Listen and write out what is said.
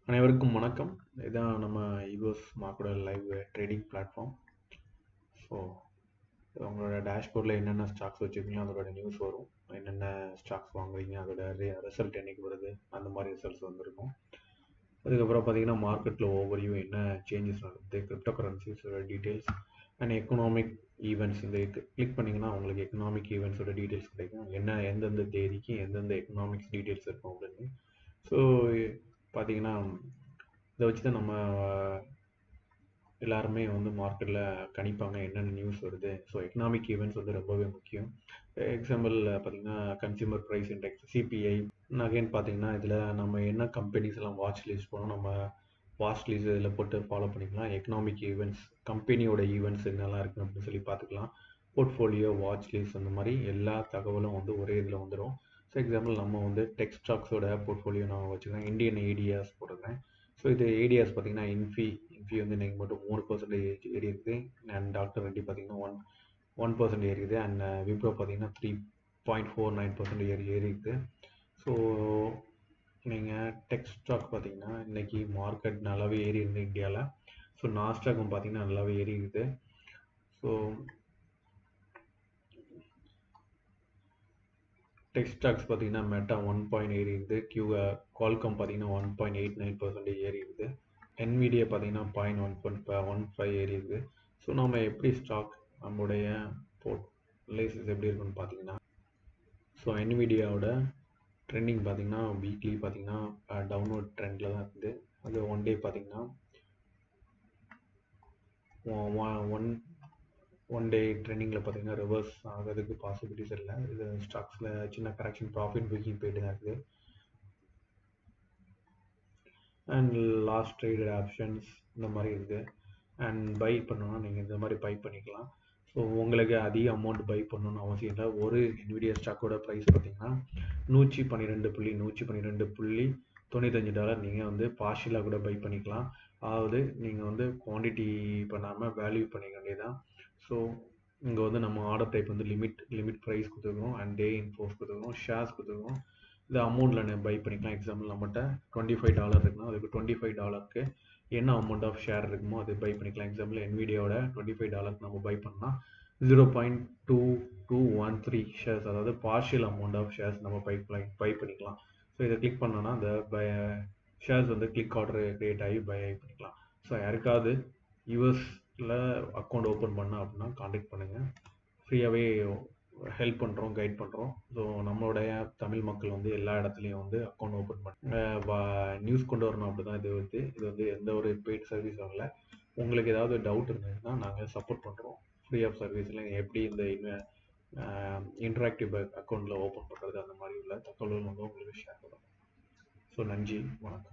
அனைவருக்கும் வணக்கம். இதான் நம்ம egos market live trading platform. So உங்களோட டேஷ்போர்டில் என்னென்ன ஸ்டாக்ஸ் வச்சுருக்கீங்களோ அதோட நியூஸ் வரும். என்னென்ன ஸ்டாக்ஸ் வாங்குறீங்க அதோட ரிசல்ட் என்னைக்கு வருது அந்த மாதிரி ரிசல்ட்ஸ் வந்துருக்கும். அதுக்கப்புறம் பார்த்தீங்கன்னா மார்க்கெட்டில் ஓவர்வியூ என்ன சேஞ்சஸ் நடக்குது, கிரிப்டோ கரன்சிஸோட டீட்டெயில்ஸ் அண்ட் எக்கனாமிக் ஈவெண்ட்ஸ். இந்த கிளிக் பண்ணிங்கன்னா உங்களுக்கு எக்கனாமிக் ஈவெண்ட்ஸோட டீட்டெயில்ஸ் கிடைக்கும். என்ன எந்தெந்த தேதிக்கு எந்தெந்த எக்கனாமிக்ஸ் டீட்டெயில்ஸ் இருக்கும் அப்படின்னு. ஸோ பார்த்தீங்கன்னா இதை வச்சு தான் நம்ம எல்லாருமே வந்து மார்க்கெட்டில் கணிப்பாங்க என்னென்ன நியூஸ் வருது. ஸோ எக்கனாமிக் ஈவெண்ட்ஸ் வந்து ரொம்பவே முக்கியம். எக்ஸாம்பிள் பார்த்தீங்கன்னா consumer price index, CPI. Again பார்த்தீங்கன்னா இதில் நம்ம என்ன கம்பெனிஸ் எல்லாம் வாட்ச் லிஸ்ட் போனோம், நம்ம வாட்ச் லிஸ்ட் இதில் போட்டு ஃபாலோ பண்ணிக்கலாம். எக்கனாமிக் ஈவெண்ட்ஸ், கம்பெனியோட ஈவெண்ட்ஸ் என்னெல்லாம் இருக்குது அப்படின்னு சொல்லி பார்த்துக்கலாம். போர்ட்ஃபோலியோ, வாட்ச் லிஸ்ட், அந்த மாதிரி எல்லா தகவலும் வந்து ஒரே இதில் வந்துடும். ஸோ எக்ஸாம்பிள் நம்ம வந்து டெக் ஸ்டாக்ஸோட போர்ட்ஃபோலியோ நான் வச்சுக்கிறேன். இந்தியன் ஏடிஎஸ் போட்டுக்கிறேன். ஸோ இது ஏடிஎஸ் பார்த்தீங்கன்னா இன்ஃபி வந்து இன்னைக்கு மட்டும் 3% ஏறி இருக்குது. அண்ட் டாக்டர் ரெட்டி பார்த்தீங்கன்னா 1% ஏறி இருக்குது. அண்ட் விப்ரோ பார்த்தீங்கன்னா 3.49% ஏறி இருக்குது. ஸோ நீங்கள் டெக் ஸ்டாக் பார்த்தீங்கன்னா இன்னைக்கு மார்க்கெட் நல்லாவே ஏறி இருக்குது இந்தியாவில். ஸோ நாஸ்டாக்கும் பார்த்தீங்கன்னா நல்லாவே ஏறி இருக்குது. ஸோ டெக் ஸ்டாக்ஸ் பார்த்தீங்கன்னா மெட்டா 1 ஏறி இருக்குது. குவால்காம் பார்த்தீங்கன்னா 1.89% ஏறி இருக்குது. என்விடியா பார்த்தீங்கன்னா 0.15 ஏறி இருக்குது. ஸோ நம்ம எப்படி ஸ்டாக் நம்மளுடைய போர்ட்ஃபோலியோஸ் எப்படி இருக்குன்னு பார்த்தீங்கன்னா, ஸோ என்விடியாவோட ட்ரெண்டிங் பார்த்தீங்கன்னா வீக்லி பார்த்தீங்கன்னா டவுன்வர்ட் ட்ரெண்டில் தான் இருக்குது. அது ஒன் டே பார்த்தீங்கன்னா ஒன் டே ட்ரெண்டிங்கில் பார்த்தீங்கன்னா ரிவர்ஸ் ஆகிறதுக்கு பாசிபிலிட்டிஸ் இல்லை. இது ஸ்டாக்ஸில் சின்ன கரெக்ஷன், ப்ராஃபிட் புக்கிங் போயிட்டு தான் இருக்குது. அண்ட் லாஸ்ட் ட்ரேடட் ஆப்ஷன்ஸ் இந்த மாதிரி இருக்குது. அண்ட் பை பண்ணணும்னா நீங்கள் இந்த மாதிரி பை பண்ணிக்கலாம். ஸோ உங்களுக்கு அதிக அமௌண்ட் பை பண்ணணும்னு அவசியம் இல்லை. ஒரு என்விடியா ஸ்டாக்கோட ப்ரைஸ் பார்த்தீங்கன்னா $112.95 நீங்கள் வந்து பார்ஷியலாக கூட பை பண்ணிக்கலாம். அதாவது நீங்கள் வந்து குவான்டிட்டி பண்ணாமல் வேல்யூ பண்ணிக்க வேண்டியதான். ஸோ இங்கே வந்து நம்ம ஆர்டர் டைப் வந்து லிமிட் ப்ரைஸ் கொடுத்துருக்கோம் அண்ட் டே இன் ஃபோர்ஸ் கொடுத்துருக்கோம், ஷேர்ஸ் கொடுத்துருக்கோம். இந்த அமௌண்ட்டில் பை பண்ணிக்கலாம். எக்ஸாம்பிள் நம்மகிட்ட $25 இருக்குன்னா அதுக்கு $25க்கு என்ன அமௌண்ட் ஆஃப் ஷேர் இருக்குமோ அது பை பண்ணிக்கலாம். எக்ஸாம்பிள் என்விடியாவோட $25 நம்ம பை பண்ணால் 0.2213 ஷேர்ஸ், அதாவது பார்ஷியல் அமௌண்ட் ஆஃப் ஷேர்ஸ் நம்ம பை பண்ணிக்கலாம். ஸோ இதை கிளிக் பண்ணோன்னா அந்த ஷேர்ஸ் வந்து கிளிக் ஆர்டர் கிரியேட் ஆகி பை பண்ணிக்கலாம். ஸோ யாருக்காவது யூஎஸில் அக்கௌண்ட் ஓப்பன் பண்ண அப்படின்னா காண்டாக்ட் பண்ணுங்கள். ஃப்ரீயாகவே ஹெல்ப் பண்ணுறோம், கைட் பண்ணுறோம். ஸோ நம்மளுடைய தமிழ் மக்கள் வந்து எல்லா இடத்துலையும் வந்து அக்கௌண்ட் ஓப்பன் பண்ண நியூஸ் கொண்டு வரணும். அப்படி தான் இது வந்து எந்த ஒரு பெய்ட் சர்வீஸ் வரல. உங்களுக்கு ஏதாவது டவுட் இருந்ததுன்னா நாங்கள் சப்போர்ட் பண்ணுறோம். ஃப்ரீ ஆஃப் சர்வீஸில் எப்படி இந்த இன்டராக்டிவ் அக்கௌண்ட்டில் ஓப்பன் பண்ணுறது அந்த மாதிரி உள்ள தகவல்கள் வந்து உங்களுக்கு ஷேர் பண்ணுறோம். ஸோ நன்றி, வணக்கம்.